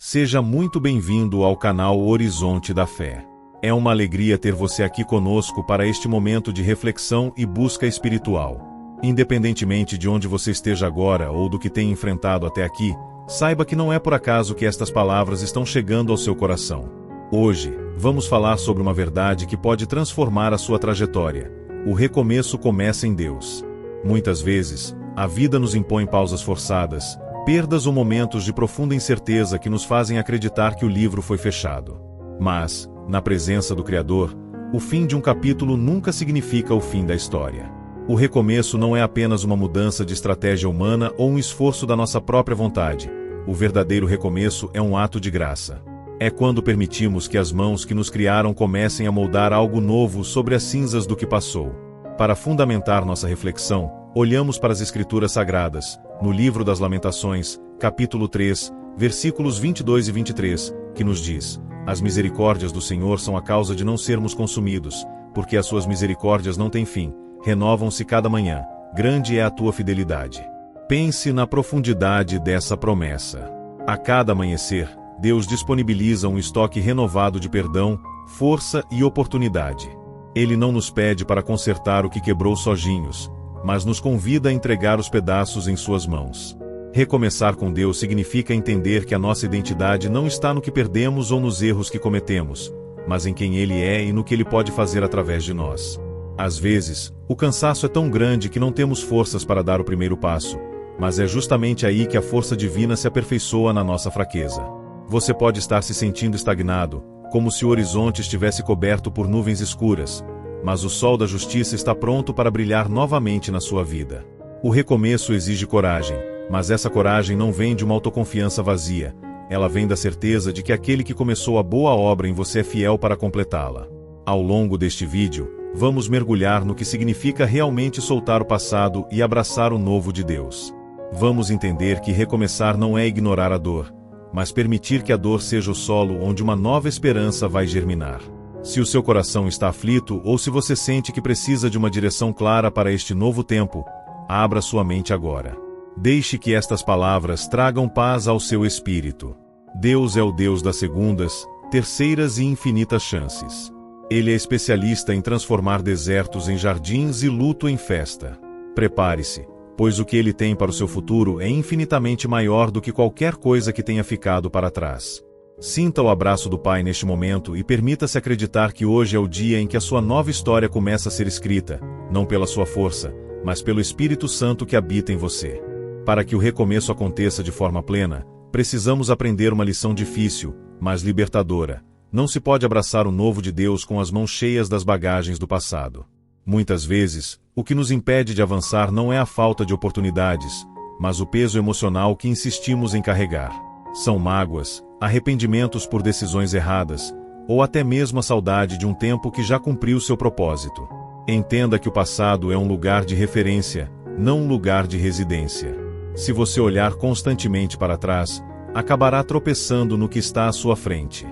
Seja muito bem-vindo ao canal Horizonte da Fé. É uma alegria ter você aqui conosco para este momento de reflexão e busca espiritual. Independentemente de onde você esteja agora ou do que tenha enfrentado até aqui, saiba que não é por acaso que estas palavras estão chegando ao seu coração. Hoje, vamos falar sobre uma verdade que pode transformar a sua trajetória. O recomeço começa em Deus. Muitas vezes, a vida nos impõe pausas forçadas, perdas ou momentos de profunda incerteza que nos fazem acreditar que o livro foi fechado. Mas, na presença do Criador, o fim de um capítulo nunca significa o fim da história. O recomeço não é apenas uma mudança de estratégia humana ou um esforço da nossa própria vontade. O verdadeiro recomeço é um ato de graça. É quando permitimos que as mãos que nos criaram comecem a moldar algo novo sobre as cinzas do que passou. Para fundamentar nossa reflexão, olhamos para as Escrituras Sagradas, no livro das Lamentações, capítulo 3, versículos 22 e 23, que nos diz: As misericórdias do Senhor são a causa de não sermos consumidos, porque as suas misericórdias não têm fim, renovam-se cada manhã, grande é a tua fidelidade. Pense na profundidade dessa promessa. A cada amanhecer, Deus disponibiliza um estoque renovado de perdão, força e oportunidade. Ele não nos pede para consertar o que quebrou sozinhos, mas nos convida a entregar os pedaços em suas mãos. Recomeçar com Deus significa entender que a nossa identidade não está no que perdemos ou nos erros que cometemos, mas em quem Ele é e no que Ele pode fazer através de nós. Às vezes, o cansaço é tão grande que não temos forças para dar o primeiro passo, mas é justamente aí que a força divina se aperfeiçoa na nossa fraqueza. Você pode estar se sentindo estagnado, como se o horizonte estivesse coberto por nuvens escuras, mas o sol da justiça está pronto para brilhar novamente na sua vida. O recomeço exige coragem, mas essa coragem não vem de uma autoconfiança vazia, ela vem da certeza de que aquele que começou a boa obra em você é fiel para completá-la. Ao longo deste vídeo, vamos mergulhar no que significa realmente soltar o passado e abraçar o novo de Deus. Vamos entender que recomeçar não é ignorar a dor, mas permitir que a dor seja o solo onde uma nova esperança vai germinar. Se o seu coração está aflito ou se você sente que precisa de uma direção clara para este novo tempo, abra sua mente agora. Deixe que estas palavras tragam paz ao seu espírito. Deus é o Deus das segundas, terceiras e infinitas chances. Ele é especialista em transformar desertos em jardins e luto em festa. Prepare-se, pois o que Ele tem para o seu futuro é infinitamente maior do que qualquer coisa que tenha ficado para trás. Sinta o abraço do Pai neste momento e permita-se acreditar que hoje é o dia em que a sua nova história começa a ser escrita, não pela sua força, mas pelo Espírito Santo que habita em você. Para que o recomeço aconteça de forma plena, precisamos aprender uma lição difícil, mas libertadora. Não se pode abraçar o novo de Deus com as mãos cheias das bagagens do passado. Muitas vezes, o que nos impede de avançar não é a falta de oportunidades, mas o peso emocional que insistimos em carregar. São mágoas, arrependimentos por decisões erradas, ou até mesmo a saudade de um tempo que já cumpriu seu propósito. Entenda que o passado é um lugar de referência, não um lugar de residência. Se você olhar constantemente para trás, acabará tropeçando no que está à sua frente.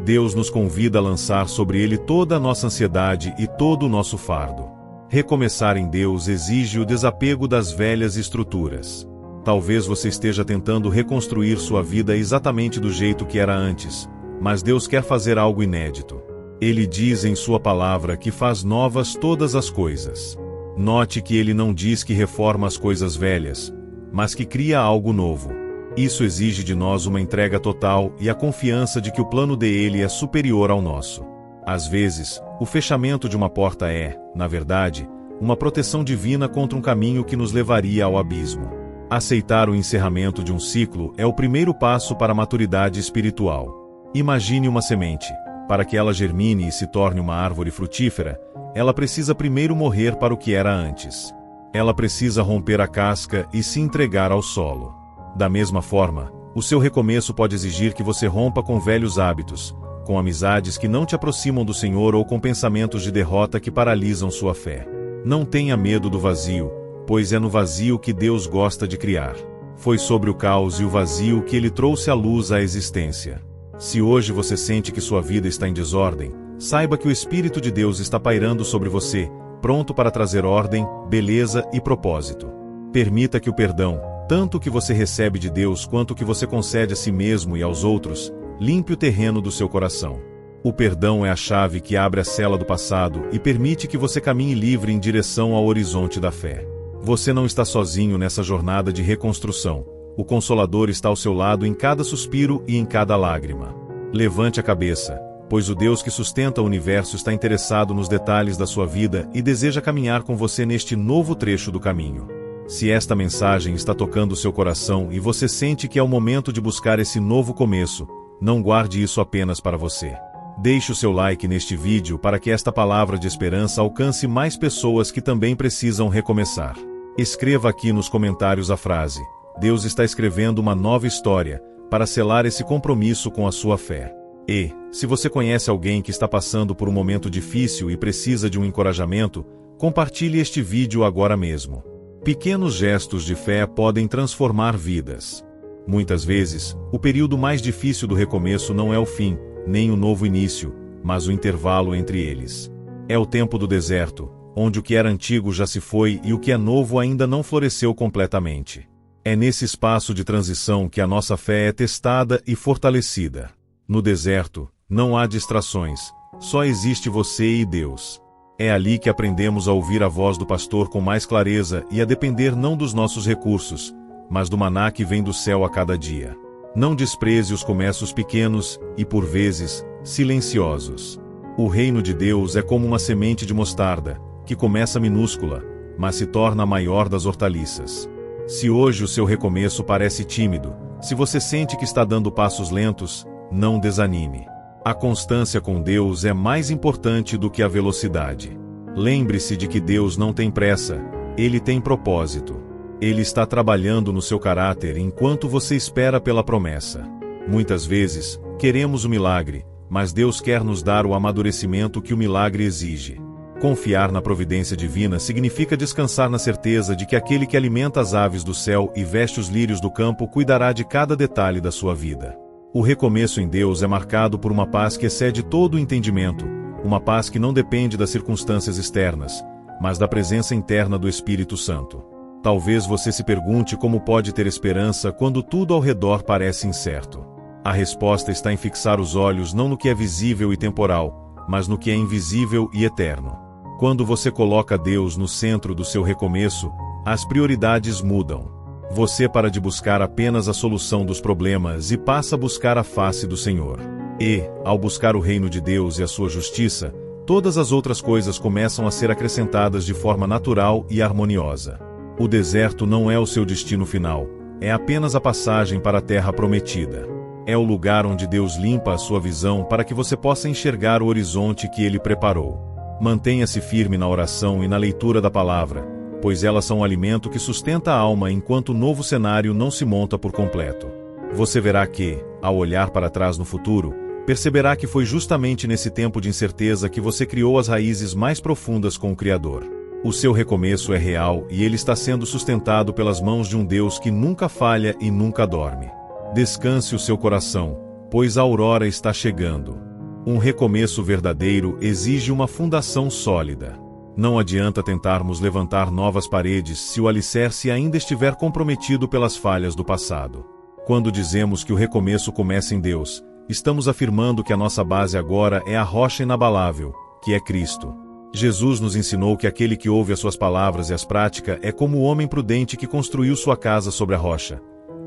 Deus nos convida a lançar sobre Ele toda a nossa ansiedade e todo o nosso fardo. Recomeçar em Deus exige o desapego das velhas estruturas. Talvez você esteja tentando reconstruir sua vida exatamente do jeito que era antes, mas Deus quer fazer algo inédito. Ele diz em sua palavra que faz novas todas as coisas. Note que Ele não diz que reforma as coisas velhas, mas que cria algo novo. Isso exige de nós uma entrega total e a confiança de que o plano dele é superior ao nosso. Às vezes, o fechamento de uma porta é, na verdade, uma proteção divina contra um caminho que nos levaria ao abismo. Aceitar o encerramento de um ciclo é o primeiro passo para a maturidade espiritual. Imagine uma semente. Para que ela germine e se torne uma árvore frutífera, ela precisa primeiro morrer para o que era antes. Ela precisa romper a casca e se entregar ao solo. Da mesma forma, o seu recomeço pode exigir que você rompa com velhos hábitos, com amizades que não te aproximam do Senhor ou com pensamentos de derrota que paralisam sua fé. Não tenha medo do vazio, pois é no vazio que Deus gosta de criar. Foi sobre o caos e o vazio que Ele trouxe à luz a existência. Se hoje você sente que sua vida está em desordem, saiba que o Espírito de Deus está pairando sobre você, pronto para trazer ordem, beleza e propósito. Permita que o perdão, tanto o que você recebe de Deus quanto o que você concede a si mesmo e aos outros, limpe o terreno do seu coração. O perdão é a chave que abre a cela do passado e permite que você caminhe livre em direção ao horizonte da fé. Você não está sozinho nessa jornada de reconstrução. O Consolador está ao seu lado em cada suspiro e em cada lágrima. Levante a cabeça, pois o Deus que sustenta o universo está interessado nos detalhes da sua vida e deseja caminhar com você neste novo trecho do caminho. Se esta mensagem está tocando o seu coração e você sente que é o momento de buscar esse novo começo, não guarde isso apenas para você. Deixe o seu like neste vídeo para que esta palavra de esperança alcance mais pessoas que também precisam recomeçar. Escreva aqui nos comentários a frase: Deus está escrevendo uma nova história, para selar esse compromisso com a sua fé. E, se você conhece alguém que está passando por um momento difícil e precisa de um encorajamento, compartilhe este vídeo agora mesmo. Pequenos gestos de fé podem transformar vidas. Muitas vezes, o período mais difícil do recomeço não é o fim, nem o novo início, mas o intervalo entre eles. É o tempo do deserto, onde o que era antigo já se foi e o que é novo ainda não floresceu completamente. É nesse espaço de transição que a nossa fé é testada e fortalecida. No deserto, não há distrações, só existe você e Deus. É ali que aprendemos a ouvir a voz do pastor com mais clareza e a depender não dos nossos recursos, mas do maná que vem do céu a cada dia. Não despreze os começos pequenos e, por vezes, silenciosos. O reino de Deus é como uma semente de mostarda, que começa minúscula, mas se torna a maior das hortaliças. Se hoje o seu recomeço parece tímido, se você sente que está dando passos lentos, não desanime. A constância com Deus é mais importante do que a velocidade. Lembre-se de que Deus não tem pressa, Ele tem propósito. Ele está trabalhando no seu caráter enquanto você espera pela promessa. Muitas vezes, queremos o milagre, mas Deus quer nos dar o amadurecimento que o milagre exige. Confiar na providência divina significa descansar na certeza de que aquele que alimenta as aves do céu e veste os lírios do campo cuidará de cada detalhe da sua vida. O recomeço em Deus é marcado por uma paz que excede todo o entendimento, uma paz que não depende das circunstâncias externas, mas da presença interna do Espírito Santo. Talvez você se pergunte como pode ter esperança quando tudo ao redor parece incerto. A resposta está em fixar os olhos não no que é visível e temporal, mas no que é invisível e eterno. Quando você coloca Deus no centro do seu recomeço, as prioridades mudam. Você para de buscar apenas a solução dos problemas e passa a buscar a face do Senhor. E, ao buscar o reino de Deus e a sua justiça, todas as outras coisas começam a ser acrescentadas de forma natural e harmoniosa. O deserto não é o seu destino final, é apenas a passagem para a terra prometida. É o lugar onde Deus limpa a sua visão para que você possa enxergar o horizonte que Ele preparou. Mantenha-se firme na oração e na leitura da palavra, pois elas são o alimento que sustenta a alma enquanto o novo cenário não se monta por completo. Você verá que, ao olhar para trás no futuro, perceberá que foi justamente nesse tempo de incerteza que você criou as raízes mais profundas com o Criador. O seu recomeço é real e ele está sendo sustentado pelas mãos de um Deus que nunca falha e nunca dorme. Descanse o seu coração, pois a aurora está chegando. Um recomeço verdadeiro exige uma fundação sólida. Não adianta tentarmos levantar novas paredes se o alicerce ainda estiver comprometido pelas falhas do passado. Quando dizemos que o recomeço começa em Deus, estamos afirmando que a nossa base agora é a rocha inabalável, que é Cristo. Jesus nos ensinou que aquele que ouve as suas palavras e as pratica é como o homem prudente que construiu sua casa sobre a rocha.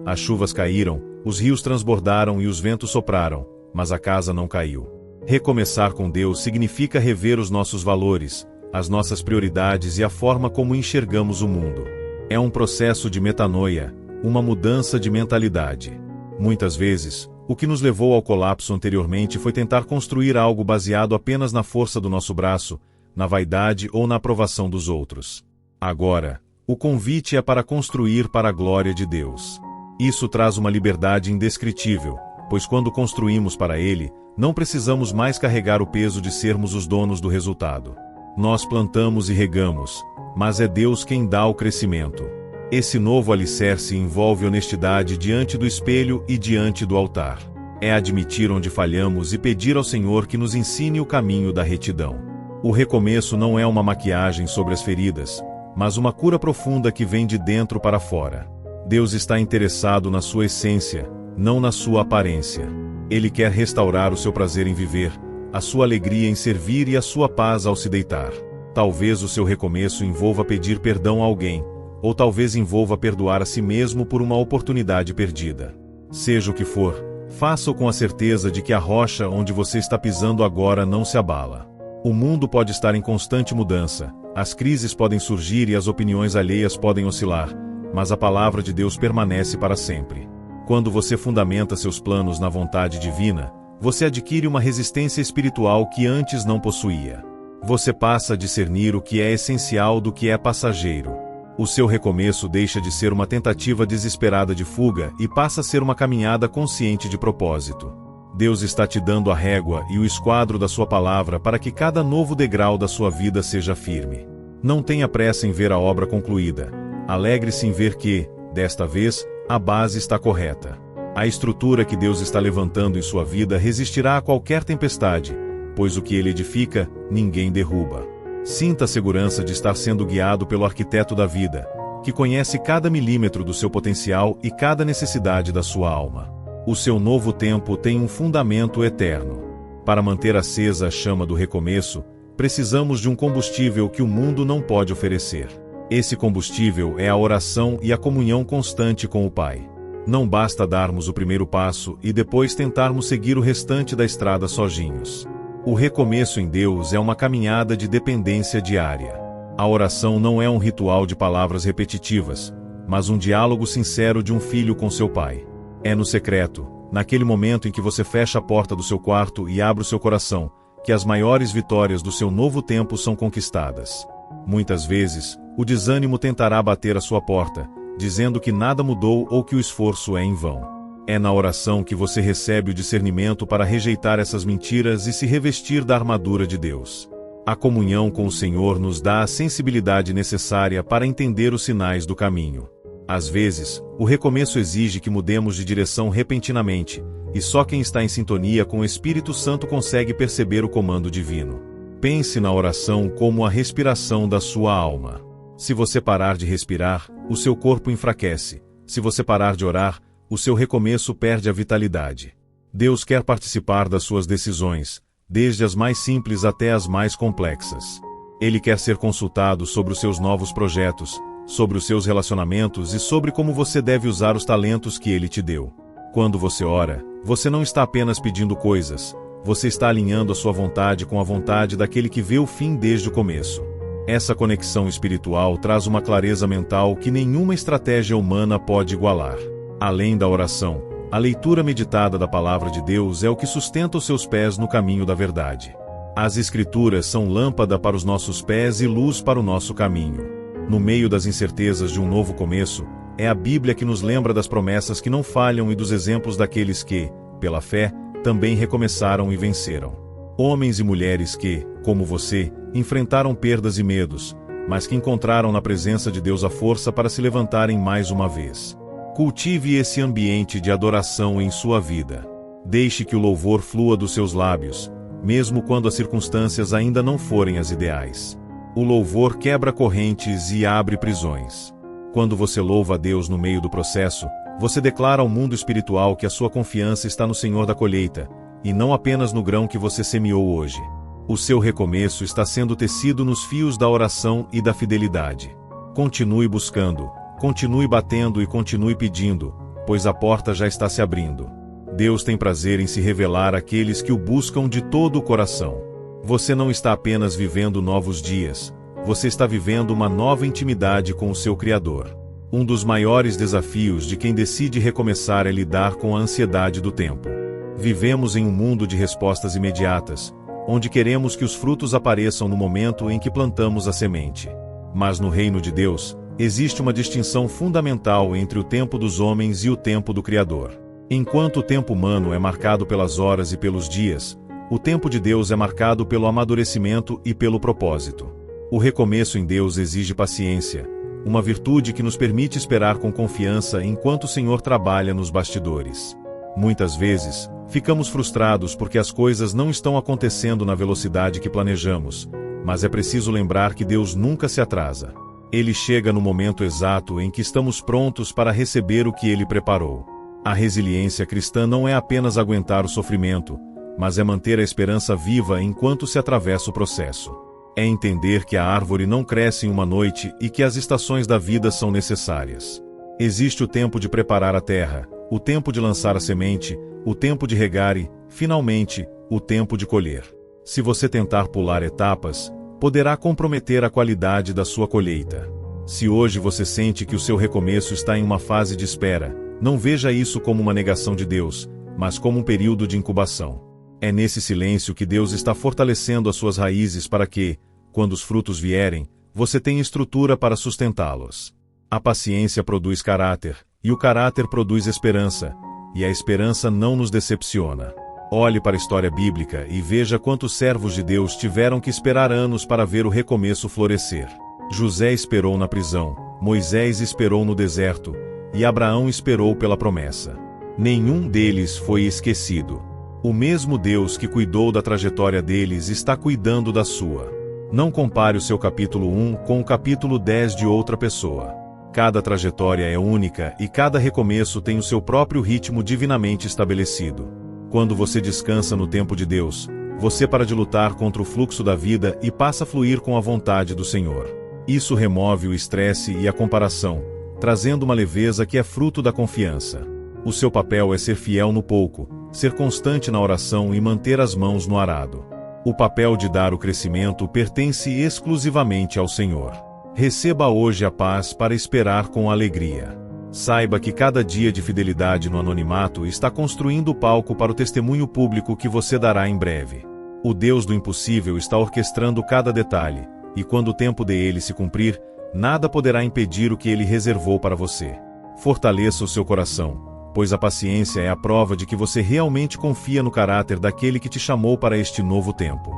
As chuvas caíram, os rios transbordaram e os ventos sopraram, mas a casa não caiu. Recomeçar com Deus significa rever os nossos valores, as nossas prioridades e a forma como enxergamos o mundo. É um processo de metanoia, uma mudança de mentalidade. Muitas vezes, o que nos levou ao colapso anteriormente foi tentar construir algo baseado apenas na força do nosso braço, na vaidade ou na aprovação dos outros. Agora, o convite é para construir para a glória de Deus. Isso traz uma liberdade indescritível, pois quando construímos para Ele, não precisamos mais carregar o peso de sermos os donos do resultado. Nós plantamos e regamos, mas é Deus quem dá o crescimento. Esse novo alicerce envolve honestidade diante do espelho e diante do altar. É admitir onde falhamos e pedir ao Senhor que nos ensine o caminho da retidão. O recomeço não é uma maquiagem sobre as feridas, mas uma cura profunda que vem de dentro para fora. Deus está interessado na sua essência, não na sua aparência. Ele quer restaurar o seu prazer em viver, a sua alegria em servir e a sua paz ao se deitar. Talvez o seu recomeço envolva pedir perdão a alguém, ou talvez envolva perdoar a si mesmo por uma oportunidade perdida. Seja o que for, faça-o com a certeza de que a rocha onde você está pisando agora não se abala. O mundo pode estar em constante mudança, as crises podem surgir e as opiniões alheias podem oscilar, mas a palavra de Deus permanece para sempre. Quando você fundamenta seus planos na vontade divina, você adquire uma resistência espiritual que antes não possuía. Você passa a discernir o que é essencial do que é passageiro. O seu recomeço deixa de ser uma tentativa desesperada de fuga e passa a ser uma caminhada consciente de propósito. Deus está te dando a régua e o esquadro da sua palavra para que cada novo degrau da sua vida seja firme. Não tenha pressa em ver a obra concluída. Alegre-se em ver que, desta vez, a base está correta. A estrutura que Deus está levantando em sua vida resistirá a qualquer tempestade, pois o que Ele edifica, ninguém derruba. Sinta a segurança de estar sendo guiado pelo arquiteto da vida, que conhece cada milímetro do seu potencial e cada necessidade da sua alma. O seu novo tempo tem um fundamento eterno. Para manter acesa a chama do recomeço, precisamos de um combustível que o mundo não pode oferecer. Esse combustível é a oração e a comunhão constante com o Pai. Não basta darmos o primeiro passo e depois tentarmos seguir o restante da estrada sozinhos. O recomeço em Deus é uma caminhada de dependência diária. A oração não é um ritual de palavras repetitivas, mas um diálogo sincero de um filho com seu pai. É no secreto, naquele momento em que você fecha a porta do seu quarto e abre o seu coração, que as maiores vitórias do seu novo tempo são conquistadas. Muitas vezes, o desânimo tentará bater à sua porta, dizendo que nada mudou ou que o esforço é em vão. É na oração que você recebe o discernimento para rejeitar essas mentiras e se revestir da armadura de Deus. A comunhão com o Senhor nos dá a sensibilidade necessária para entender os sinais do caminho. Às vezes, o recomeço exige que mudemos de direção repentinamente, e só quem está em sintonia com o Espírito Santo consegue perceber o comando divino. Pense na oração como a respiração da sua alma. Se você parar de respirar, o seu corpo enfraquece. Se você parar de orar, o seu recomeço perde a vitalidade. Deus quer participar das suas decisões, desde as mais simples até as mais complexas. Ele quer ser consultado sobre os seus novos projetos, sobre os seus relacionamentos e sobre como você deve usar os talentos que Ele te deu. Quando você ora, você não está apenas pedindo coisas, você está alinhando a sua vontade com a vontade daquele que vê o fim desde o começo. Essa conexão espiritual traz uma clareza mental que nenhuma estratégia humana pode igualar. Além da oração, a leitura meditada da Palavra de Deus é o que sustenta os seus pés no caminho da verdade. As Escrituras são lâmpada para os nossos pés e luz para o nosso caminho. No meio das incertezas de um novo começo, é a Bíblia que nos lembra das promessas que não falham e dos exemplos daqueles que, pela fé, também recomeçaram e venceram. Homens e mulheres que, como você, enfrentaram perdas e medos, mas que encontraram na presença de Deus a força para se levantarem mais uma vez. Cultive esse ambiente de adoração em sua vida. Deixe que o louvor flua dos seus lábios, mesmo quando as circunstâncias ainda não forem as ideais. O louvor quebra correntes e abre prisões. Quando você louva a Deus no meio do processo, você declara ao mundo espiritual que a sua confiança está no Senhor da colheita, e não apenas no grão que você semeou hoje. O seu recomeço está sendo tecido nos fios da oração e da fidelidade. Continue buscando, continue batendo e continue pedindo, pois a porta já está se abrindo. Deus tem prazer em se revelar àqueles que o buscam de todo o coração. Você não está apenas vivendo novos dias, você está vivendo uma nova intimidade com o seu Criador. Um dos maiores desafios de quem decide recomeçar é lidar com a ansiedade do tempo. Vivemos em um mundo de respostas imediatas, onde queremos que os frutos apareçam no momento em que plantamos a semente. Mas no reino de Deus, existe uma distinção fundamental entre o tempo dos homens e o tempo do Criador. Enquanto o tempo humano é marcado pelas horas e pelos dias, o tempo de Deus é marcado pelo amadurecimento e pelo propósito. O recomeço em Deus exige paciência, uma virtude que nos permite esperar com confiança enquanto o Senhor trabalha nos bastidores. Muitas vezes, ficamos frustrados porque as coisas não estão acontecendo na velocidade que planejamos, mas é preciso lembrar que Deus nunca se atrasa. Ele chega no momento exato em que estamos prontos para receber o que Ele preparou. A resiliência cristã não é apenas aguentar o sofrimento, mas é manter a esperança viva enquanto se atravessa o processo. É entender que a árvore não cresce em uma noite e que as estações da vida são necessárias. Existe o tempo de preparar a terra, o tempo de lançar a semente, o tempo de regar e, finalmente, o tempo de colher. Se você tentar pular etapas, poderá comprometer a qualidade da sua colheita. Se hoje você sente que o seu recomeço está em uma fase de espera, não veja isso como uma negação de Deus, mas como um período de incubação. É nesse silêncio que Deus está fortalecendo as suas raízes para que, quando os frutos vierem, você tenha estrutura para sustentá-los. A paciência produz caráter, e o caráter produz esperança, e a esperança não nos decepciona. Olhe para a história bíblica e veja quantos servos de Deus tiveram que esperar anos para ver o recomeço florescer. José esperou na prisão, Moisés esperou no deserto, e Abraão esperou pela promessa. Nenhum deles foi esquecido. O mesmo Deus que cuidou da trajetória deles está cuidando da sua. Não compare o seu capítulo 1 com o capítulo 10 de outra pessoa. Cada trajetória é única e cada recomeço tem o seu próprio ritmo divinamente estabelecido. Quando você descansa no tempo de Deus, você para de lutar contra o fluxo da vida e passa a fluir com a vontade do Senhor. Isso remove o estresse e a comparação, trazendo uma leveza que é fruto da confiança. O seu papel é ser fiel no pouco, ser constante na oração e manter as mãos no arado. O papel de dar o crescimento pertence exclusivamente ao Senhor. Receba hoje a paz para esperar com alegria. Saiba que cada dia de fidelidade no anonimato está construindo o palco para o testemunho público que você dará em breve. O Deus do impossível está orquestrando cada detalhe, e quando o tempo dele se cumprir, nada poderá impedir o que ele reservou para você. Fortaleça o seu coração, pois a paciência é a prova de que você realmente confia no caráter daquele que te chamou para este novo tempo.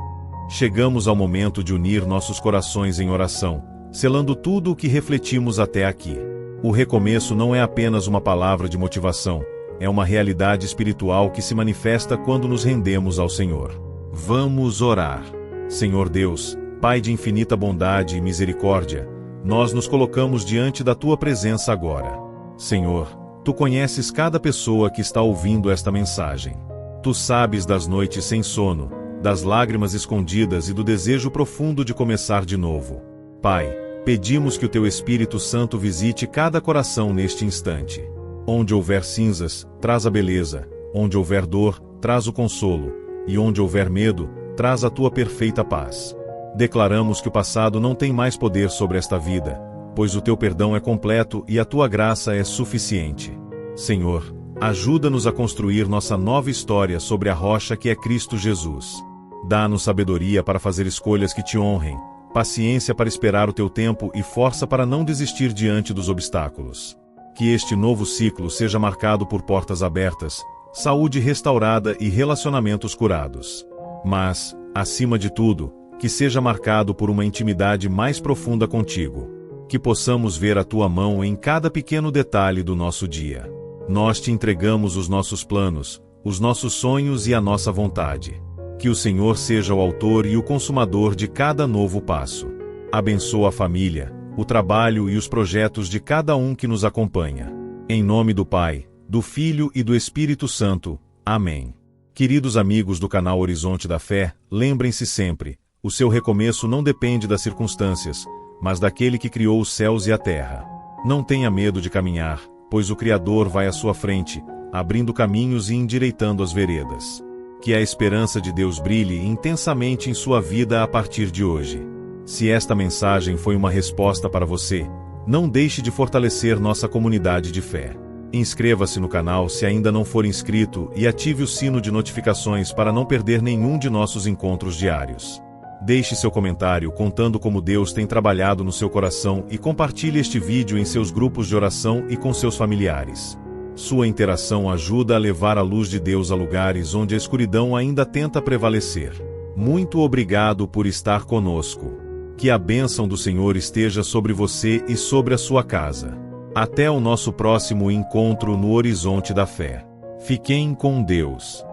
Chegamos ao momento de unir nossos corações em oração, selando tudo o que refletimos até aqui. O recomeço não é apenas uma palavra de motivação, é uma realidade espiritual que se manifesta quando nos rendemos ao Senhor. Vamos orar. Senhor Deus, Pai de infinita bondade e misericórdia, nós nos colocamos diante da Tua presença agora. Senhor, Tu conheces cada pessoa que está ouvindo esta mensagem. Tu sabes das noites sem sono, das lágrimas escondidas e do desejo profundo de começar de novo. Pai, pedimos que o Teu Espírito Santo visite cada coração neste instante. Onde houver cinzas, traz a beleza, onde houver dor, traz o consolo, e onde houver medo, traz a Tua perfeita paz. Declaramos que o passado não tem mais poder sobre esta vida, pois o Teu perdão é completo e a Tua graça é suficiente. Senhor, ajuda-nos a construir nossa nova história sobre a rocha que é Cristo Jesus. Dá-nos sabedoria para fazer escolhas que Te honrem, paciência para esperar o Teu tempo e força para não desistir diante dos obstáculos. Que este novo ciclo seja marcado por portas abertas, saúde restaurada e relacionamentos curados. Mas, acima de tudo, que seja marcado por uma intimidade mais profunda contigo. Que possamos ver a Tua mão em cada pequeno detalhe do nosso dia. Nós Te entregamos os nossos planos, os nossos sonhos e a nossa vontade. Que o Senhor seja o autor e o consumador de cada novo passo. Abençoa a família, o trabalho e os projetos de cada um que nos acompanha. Em nome do Pai, do Filho e do Espírito Santo. Amém. Queridos amigos do canal Horizonte da Fé, lembrem-se sempre, o seu recomeço não depende das circunstâncias, mas daquele que criou os céus e a terra. Não tenha medo de caminhar, pois o Criador vai à sua frente, abrindo caminhos e endireitando as veredas. Que a esperança de Deus brilhe intensamente em sua vida a partir de hoje. Se esta mensagem foi uma resposta para você, não deixe de fortalecer nossa comunidade de fé. Inscreva-se no canal se ainda não for inscrito e ative o sino de notificações para não perder nenhum de nossos encontros diários. Deixe seu comentário contando como Deus tem trabalhado no seu coração e compartilhe este vídeo em seus grupos de oração e com seus familiares. Sua interação ajuda a levar a luz de Deus a lugares onde a escuridão ainda tenta prevalecer. Muito obrigado por estar conosco. Que a bênção do Senhor esteja sobre você e sobre a sua casa. Até o nosso próximo encontro no Horizonte da Fé. Fiquem com Deus.